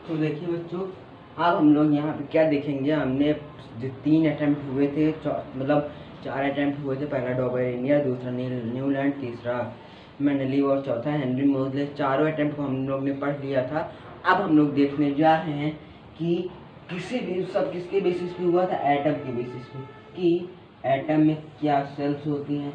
तो देखिए बच्चों, अब हम लोग यहाँ पे क्या देखेंगे। हमने जो 3 अटैम्प्ट हुए थे, मतलब 4 अटैम्प्ट हुए थे। पहला डॉबरिनिया, दूसरा न्यूलैंड, तीसरा मेंडलीव और चौथा हेनरी मोजले। चारों अटैम्प्ट को हम लोग ने पढ़ लिया था। अब हम लोग देखने जा रहे हैं कि किसी भी सब किसके बेसिस पे हुआ था, एटम के बेसिस पे, कि एटम में क्या सेल्स होती हैं,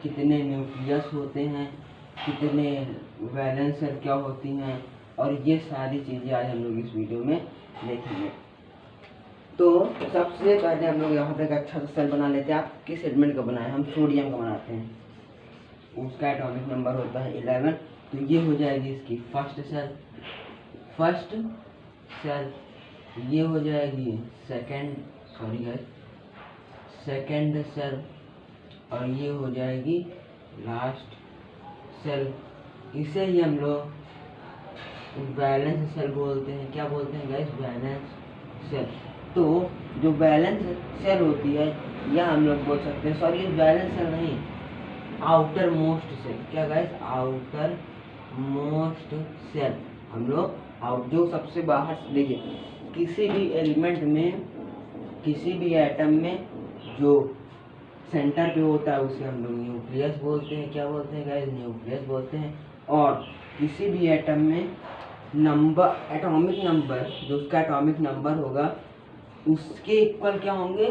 कितने न्यूक्लियस होते हैं, कितने वैलेंस सेल क्या होती हैं, और ये सारी चीज़ें आज हम लोग इस वीडियो में देखेंगे। तो सबसे पहले हम लोग यहाँ पे एक अच्छा सा सेल बना लेते हैं। आप किस एलिमेंट का बनाए? हम सोडियम का बनाते हैं। उसका एटॉमिक नंबर होता है 11। तो ये हो जाएगी इसकी फर्स्ट सेल। ये हो जाएगी सेकेंड सेल, और ये हो जाएगी लास्ट सेल। इसे ही हम लोग वैलेंस सेल बोलते हैं। क्या बोलते हैं गाइस? Valence shell. तो जो वैलेंस सेल होती है, या हम लोग बोल सकते हैं, सॉरी वैलेंस सेल नहीं, आउटर मोस्ट सेल। क्या गाइस? Outermost shell. हम लोग जो सबसे बाहर से, देखिए किसी भी एलिमेंट में, किसी भी एटम में जो सेंटर पे होता है उसे हम लोग न्यूक्लियस बोलते हैं। क्या बोलते हैं गाइस? न्यूक्लियस बोलते हैं। और किसी भी एटम में नंबर, एटॉमिक नंबर, जो उसका एटॉमिक नंबर होगा उसके इक्वल क्या होंगे?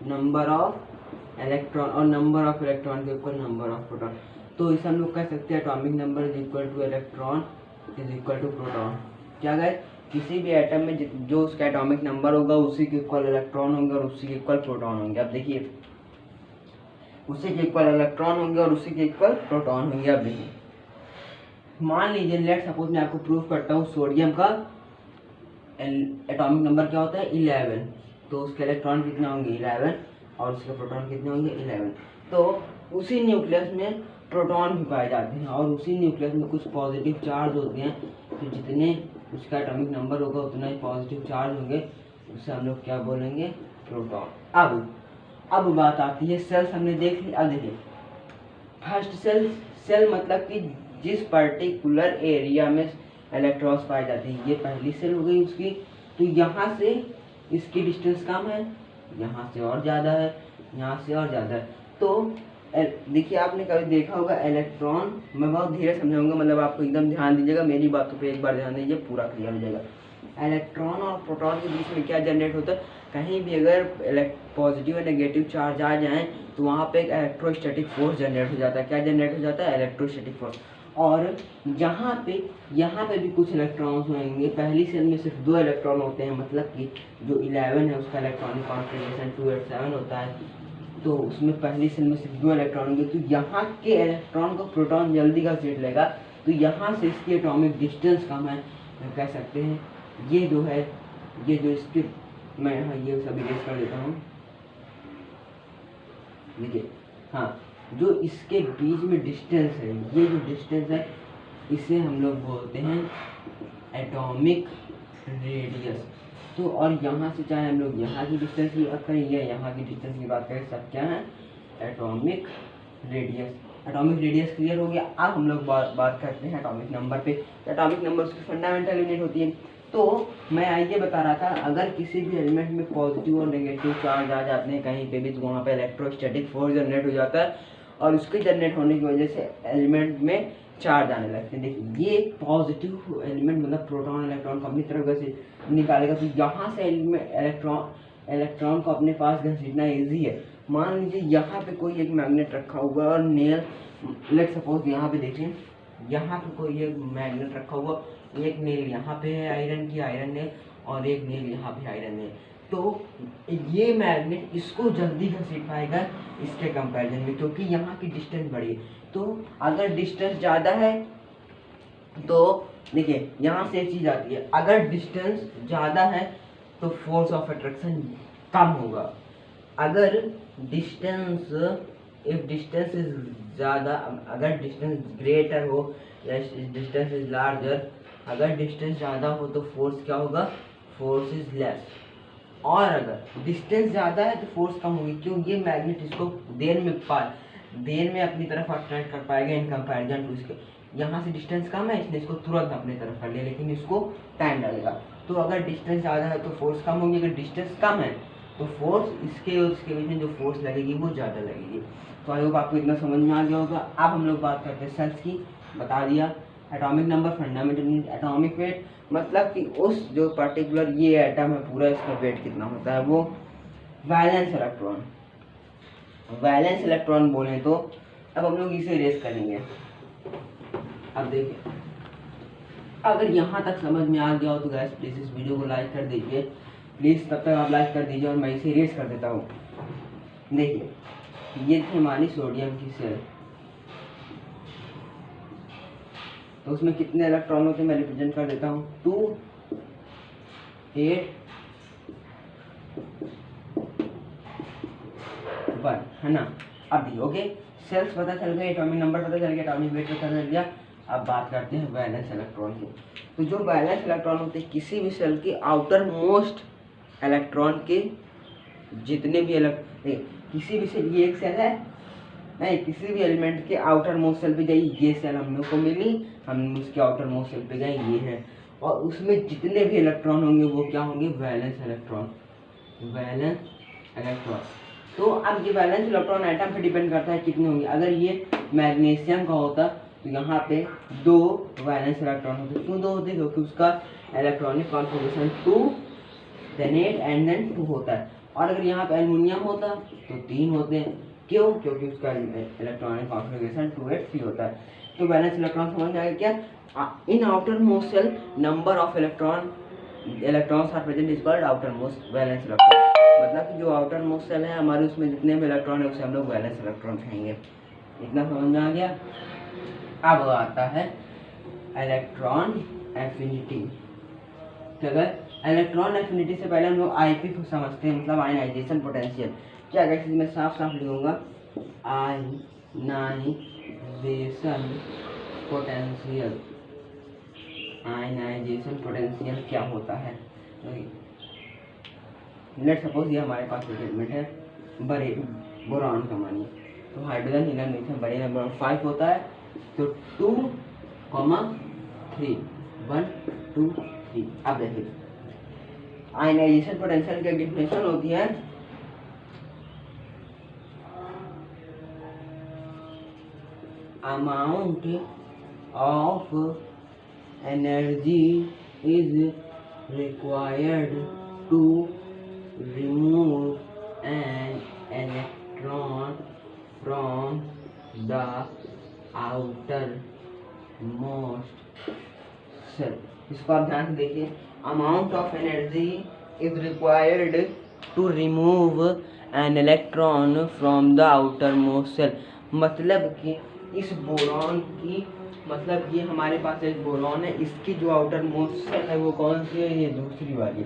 नंबर ऑफ इलेक्ट्रॉन, और नंबर ऑफ इलेक्ट्रॉन के इक्वल नंबर ऑफ प्रोटॉन। तो इसे हम लोग कह सकते हैं atomic number is equal to electron is equal to proton. क्या गाइस? किसी भी एटम में जो उसका एटॉमिक नंबर होगा उसी के इक्वल इलेक्ट्रॉन होंगे और उसी के इक्वल प्रोटॉन होंगे। अब देखिए, उसी के इक्वल इलेक्ट्रॉन होंगे और उसी के इक्वल प्रोटॉन होंगे। अब देखिए, मान लीजिए लेट सपोज मैं आपको प्रूफ करता हूँ सोडियम का एटॉमिक नंबर क्या होता है? 11। तो उसके इलेक्ट्रॉन कितने होंगे? 11, और उसके प्रोटॉन कितने होंगे? 11। तो उसी न्यूक्लियस में प्रोटॉन भी पाए जाते हैं, और उसी न्यूक्लियस में कुछ पॉजिटिव चार्ज होते हैं। तो जितने उसका एटॉमिक नंबर होगा उतना ही पॉजिटिव चार्ज होंगे। उसे हम लोग क्या बोलेंगे? प्रोटॉन। अब बात आती है सेल्स हमने देख ली। अब देखिए, फर्स्ट सेल मतलब कि जिस पर्टिकुलर एरिया में इलेक्ट्रॉन्स पाए जाते हैं, ये पहली सेल हो गई उसकी। तो यहाँ से इसकी डिस्टेंस कम है, यहाँ से और ज़्यादा है, यहाँ से और ज़्यादा है। तो देखिए, आपने कभी देखा होगा इलेक्ट्रॉन, मैं बहुत धीरे समझाऊंगा, मतलब आपको एकदम ध्यान दीजिएगा, मेरी बातों पे एक बार ध्यान दीजिए, पूरा क्लियर हो जाएगा। इलेक्ट्रॉन और प्रोटॉन के बीच में क्या जनरेट होता है? कहीं भी अगर पॉजिटिव और नेगेटिव चार्ज आ जाए तो वहाँ पे एक इलेक्ट्रोस्टैटिक फोर्स जनरेट हो जाता है। क्या जनरेट हो जाता है? Electrostatic force. और यहाँ पे भी कुछ इलेक्ट्रॉन्स होंगे। पहली सेल में सिर्फ 2 इलेक्ट्रॉन होते हैं, मतलब कि जो 11 है उसका इलेक्ट्रॉनिक कॉन्फिगरेशन 287 होता है। तो उसमें पहली सेल में सिर्फ 2 इलेक्ट्रॉन होंगे। तो यहाँ के इलेक्ट्रॉन को प्रोटॉन जल्दी का सीट लेगा, तो यहाँ से इसकी एटॉमिक डिस्टेंस कम है। कह सकते हैं ये जो है, ये जो इसके, मैं यहाँ ये सब इरेज कर देता हूँ। देखिए, हाँ, जो इसके बीच में डिस्टेंस है, ये जो डिस्टेंस है इसे हम लोग बोलते हैं एटॉमिक रेडियस। तो और यहाँ से चाहे हम लोग यहाँ की डिस्टेंस की बात करें या यहाँ की डिस्टेंस की बात करें, सब क्या है? Atomic radius. Atomic radius clear हो गया। अब हम लोग बात करते हैं एटॉमिक नंबर पे। एटॉमिक नंबर उसकी फंडामेंटल यूनिट होती है। तो मैं ये बता रहा था, अगर किसी भी एलिमेंट में पॉजिटिव और नेगेटिव चार्ज आ जाते हैं कहीं पे भी, तो वहाँ पे इलेक्ट्रोस्टैटिक फोर्स जनरेट हो जाता है, और उसके जनरेट होने की वजह से एलिमेंट में चार्ज आने लगते हैं। देखिए, ये पॉजिटिव एलिमेंट मतलब प्रोटॉन इलेक्ट्रॉन को अपनी तरफ से निकालेगा, तो यहाँ से इलेक्ट्रॉन को अपने पास घसीटना ईजी है। मान लीजिए यहाँ पे कोई एक मैग्नेट रखा हुआ और नेल, लेट सपोज यहाँ पे देखिए, यहाँ पे कोई एक मैग्नेट रखा हुआ, एक नेल यहाँ पे है आयरन की, आयरन नेल, और एक नेल यहाँ पे आयरन नेल। तो ये मैग्नेट इसको जल्दी घसीट पाएगा इसके कंपैरिजन में, क्योंकि यहाँ की डिस्टेंस बड़ी है। तो अगर डिस्टेंस ज़्यादा है तो देखिए यहाँ से एक चीज़ आती है, अगर डिस्टेंस ज़्यादा है तो फोर्स ऑफ अट्रैक्शन कम होगा। अगर डिस्टेंस, इफ डिस्टेंस इज ज़्यादा, अगर डिस्टेंस ग्रेटर हो या डिस्टेंस इज लार्जर, अगर डिस्टेंस ज़्यादा हो तो फोर्स क्या होगा? Force is less. और अगर डिस्टेंस ज़्यादा है तो फोर्स कम होगी, क्यों? ये मैग्नेट इसको देर में अपनी तरफ अट्रैक्ट कर पाएगा इन कंपैरिजन टू इसके। यहाँ से डिस्टेंस कम है इसलिए इसको तुरंत अपनी तरफ कर लिया, लेकिन इसको टाइम लगेगा। तो अगर डिस्टेंस ज़्यादा है तो फोर्स कम होगी, अगर डिस्टेंस कम है तो फोर्स इसके और इसके बीच में जो फोर्स लगेगी वो ज़्यादा लगेगी। तो आई होप आपको इतना समझ में आ गया होगा। अब हम लोग बात करते हैं सेल्स की। बता दिया atomic number, fundamental atomic weight, मतलब कि उस जो पर्टिकुलर ये एटम है पूरा इसका वेट कितना होता है, वो वैलेंस इलेक्ट्रॉन। वैलेंस इलेक्ट्रॉन बोले तो अब हम लोग इसे इरेज करेंगे। अब देखिए, अगर यहाँ तक समझ में आ गया हो तो गैस प्लीज़ इस वीडियो को लाइक कर दीजिए, प्लीज़ तब तक आप लाइक कर दीजिए और मैं इसे इरेज कर देता हूँ। देखिए ये थी हमारी सोडियम की सेल, तो उसमें कितने इलेक्ट्रॉन होते हैं मैं रिप्रेजेंट कर देता हूँ, 2 8 1, है ना। अब ओके, सेल्स पता चल गए, एटॉमिक नंबर पता चल गया, एटॉमिक वेट पता चल गया। अब बात करते हैं वैलेंस इलेक्ट्रॉन की। तो जो वैलेंस इलेक्ट्रॉन होते हैं किसी भी सेल के आउटर मोस्ट इलेक्ट्रॉन के जितने भी किसी भी सेल, ये एक सेल है नहीं, किसी भी एलिमेंट के आउटर मोस्ट सेल पे गई, ये सेल हम लोग को मिली, हम उसके आउटर मोस्ट सेल पे गए, ये है, और उसमें जितने भी इलेक्ट्रॉन होंगे वो क्या होंगे, वैलेंस इलेक्ट्रॉन। Valence electron. तो अब ये वैलेंस इलेक्ट्रॉन एटम पे डिपेंड करता है कितने होंगे। अगर ये मैग्नीशियम का होता तो यहाँ पे 2 वैलेंस इलेक्ट्रॉन होते। क्यों 2 होते, क्योंकि उसका electronic configuration 2 then 8 and then 2 होता है। और अगर यहाँ पे एल्युमिनियम होता तो 3 होते हैं। क्यों, क्योंकि उसका इलेक्ट्रॉनिक कॉन्फिगरेशन 2 8 3 होता है। तो वैलेंस इलेक्ट्रॉन समझ में आएगा क्या, in outermost shell number of electrons are present is called outermost valence electron. मतलब कि जो आउटर मोस्ट सेल है हमारे, उसमें जितने भी इलेक्ट्रॉन है उसे हम लोग वैलेंस इलेक्ट्रॉन कहेंगे। इतना समझ में आ गया। अब आता है इलेक्ट्रॉन एफिनिटी। तो अगर इलेक्ट्रॉन एफिनिटी से पहले हम लोग आईपी को समझते हैं, मतलब आयनाइजेशन पोटेंशियल। क्या अगर मैं साफ साफ लिखूंगा, आयनाइजेशन पोटेंशियल। आयनाइजेशन पोटेंशियल क्या होता है, लेट सपोज ये हमारे पास एक एलिमेंट है बड़े बोरॉन का, मानिए तो हाइड्रोजन हीलियम लिथियम बड़े बोरॉन 5 होता है, तो 2, 3 1 2 3। अब देखिए आयनाइजेशन पोटेंशियल की डेफिनेशन होती है amount of energy is required to remove an electron from the outermost cell। इसको आप ध्यान से देखिए, amount of energy is required to remove an electron from the outermost shell. मतलब कि इस बोरॉन की, मतलब ये हमारे पास एक बोरॉन है, इसकी जो आउटरमोस्ट सेल है वो कौन सी है, ये दूसरी वाली।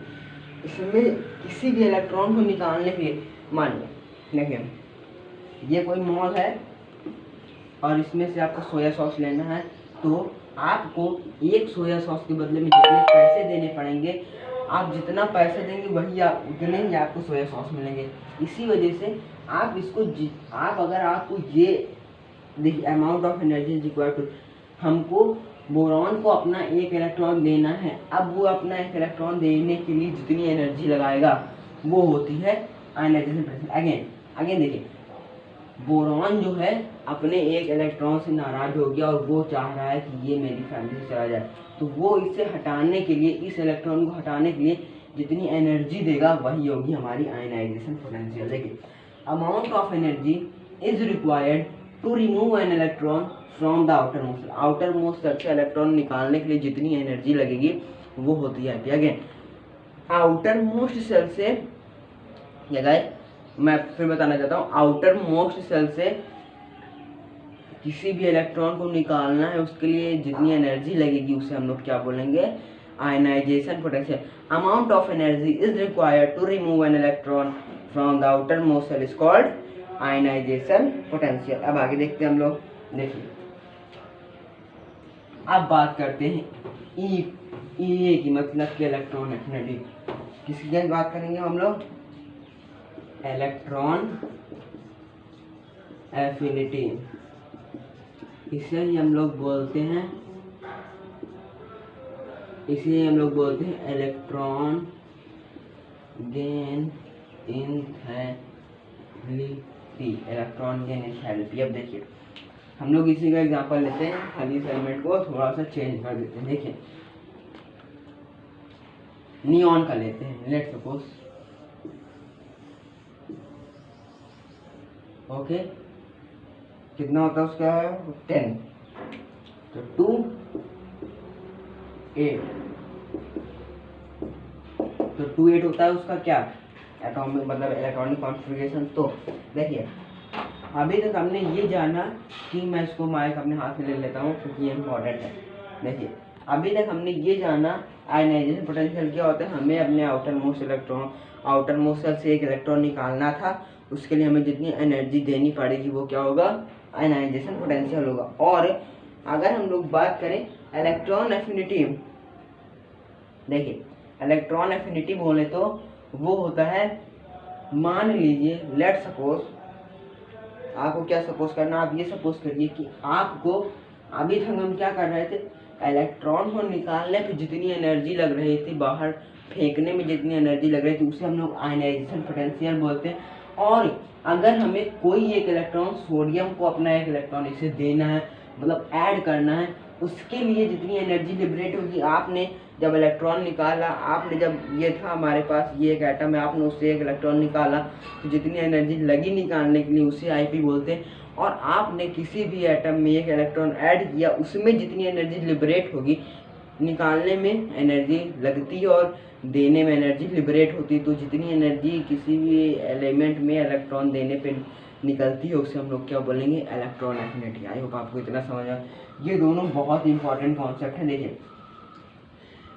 इसमें किसी भी इलेक्ट्रॉन को निकालने के लिए, मानिए देखिए ये कोई मॉल है और इसमें से आपको सोया सॉस लेना है, तो आपको एक सोया सॉस के बदले में जितने पैसे देने पड़ेंगे, आप जितना पैसे देंगे वही उतने ही आपको सोया सॉस मिलेंगे। इसी वजह से आप इसको आप अगर आपको ये देखिए amount of energy required to, हमको बोरॉन को अपना एक इलेक्ट्रॉन देना है। अब वो अपना एक इलेक्ट्रॉन देने के लिए जितनी एनर्जी लगाएगा वो होती है आयनाइजेशन पोटेंशियल। अगेन देखिए बोरॉन जो है अपने एक इलेक्ट्रॉन से नाराज हो गया और वो चाह रहा है कि ये मेरी फैमिली से चला जाए, तो वो इसे हटाने के लिए, इस इलेक्ट्रॉन को हटाने के लिए जितनी एनर्जी देगा वही होगी हमारी आयनाइजेशन पोटेंशियल। देखिए amount of energy is required to remove an electron from the outermost. Outermost shell से इलेक्ट्रॉन निकालने के लिए जितनी एनर्जी लगेगी वो होती है। अगेन आउटर मोस्ट सेल से, मैं फिर बताना चाहता हूँ, आउटर मोस्ट सेल से किसी भी इलेक्ट्रॉन को निकालना है उसके लिए जितनी एनर्जी लगेगी उसे हम लोग क्या बोलेंगे, ionisation potential. Amount of energy is required to remove an electron from the outermost shell is called ionisation potential. अब आगे देखते हैं हम लोग। देखिए अब बात करते हैं ई की, मतलब कि इलेक्ट्रॉन एफिनिटी। किसकी बात करेंगे हम लोग, इलेक्ट्रॉन एफिनिटी। इसे ही हम लोग बोलते हैं इलेक्ट्रॉन गेन एंथैल्पी। अब देखिए हम लोग इसी का एग्जांपल लेते हैं, खाली इस एलिमेंट को थोड़ा सा चेंज कर देते हैं। देखिए नियॉन का लेते हैं, लेट्स सपोज ओके, कितना होता है उसका 10, तो 2 8, तो 2 8 होता है उसका क्या एटॉमिक मतलब इलेक्ट्रॉनिक कॉन्फ़िगरेशन। तो देखिए अभी तक हमने ये जाना कि मैं इसको माइक अपने हाथ में ले लेता हूँ क्योंकि ये इम्पोर्टेंट है। देखिए अभी तक हमने ये जाना आयनाइजेशन पोटेंशियल क्या होता है, हमें अपने आउटर मोस्ट सेल से एक इलेक्ट्रॉन निकालना था, उसके लिए हमें जितनी एनर्जी देनी पड़ेगी वो क्या होगा, आयनाइजेशन पोटेंशियल होगा। और अगर हम लोग बात करें इलेक्ट्रॉन एफिनिटी, देखिए इलेक्ट्रॉन एफिनिटी बोले तो वो होता है, मान लीजिए लेट सपोज, आपको क्या सपोज करना, आप ये सपोज करिए कि आपको अभी तक हम क्या कर रहे थे, इलेक्ट्रॉन को निकालने पे जितनी एनर्जी लग रही थी, बाहर फेंकने में जितनी एनर्जी लग रही थी, उसे हम लोग आयनाइजेशन पोटेंशियल बोलते हैं। और अगर हमें कोई एक इलेक्ट्रॉन, सोडियम को अपना एक इलेक्ट्रॉन इसे देना है, मतलब ऐड करना है, उसके लिए जितनी एनर्जी लिबरेट होगी, आपने जब इलेक्ट्रॉन निकाला, आपने जब ये था हमारे पास ये एक एटम है, आपने उससे एक इलेक्ट्रॉन निकाला, तो जितनी एनर्जी लगी निकालने के लिए उसे आईपी बोलते हैं। और आपने किसी भी एटम में एक इलेक्ट्रॉन ऐड किया, उसमें जितनी एनर्जी लिबरेट होगी, निकालने में एनर्जी लगती है और देने में एनर्जी लिबरेट होती है, तो जितनी एनर्जी किसी भी एलिमेंट में इलेक्ट्रॉन देने पे निकलती है उसे हम लोग क्या बोलेंगे, इलेक्ट्रॉन एफिनिटी। आई होप आपको इतना समझ आया। ये दोनों बहुत इंपॉर्टेंट कॉन्सेप्ट हैं। देखिए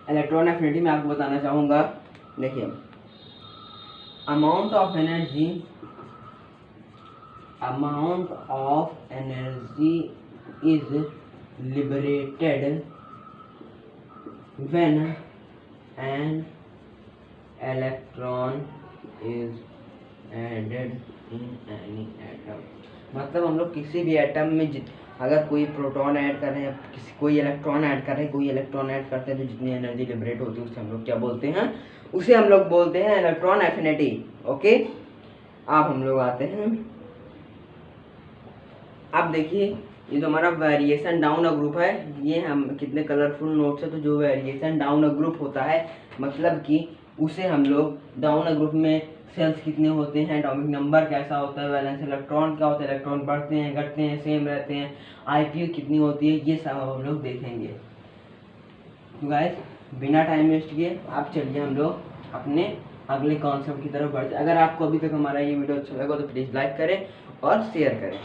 इलेक्ट्रॉन एफिनिटी में आपको बताना चाहूँगा, देखिए amount of energy is liberated when an electron is added in any atom। मतलब हम लोग किसी भी एटम में अगर कोई प्रोटॉन ऐड कर रहे हैं, कोई इलेक्ट्रॉन ऐड कर रहे हैं, कोई इलेक्ट्रॉन ऐड करते हैं, तो जितनी एनर्जी लिबरेट होती है उसे हम लोग क्या बोलते हैं, उसे हम लोग बोलते हैं इलेक्ट्रॉन एफिनिटी। ओके, अब हम लोग आते हैं, अब देखिए ये जो हमारा वेरिएशन डाउन अ ग्रुप है, ये हम कितने कलरफुल नोट्स है, तो जो वेरिएशन डाउन अ ग्रुप होता है मतलब कि उसे हम लोग डाउन अ ग्रुप में सेल्स कितने होते हैं, एटॉमिक नंबर कैसा होता है, वैलेंस इलेक्ट्रॉन क्या होता है, इलेक्ट्रॉन बढ़ते हैं घटते हैं सेम रहते हैं, आईपीयू कितनी होती है, ये सब हम लोग देखेंगे। तो गाइस बिना टाइम वेस्ट किए आप चलिए हम लोग अपने अगले कॉन्सेप्ट की तरफ बढ़ते हैं। अगर आपको अभी तक हमारा ये वीडियो अच्छा लगा तो प्लीज़ लाइक करें और शेयर करें।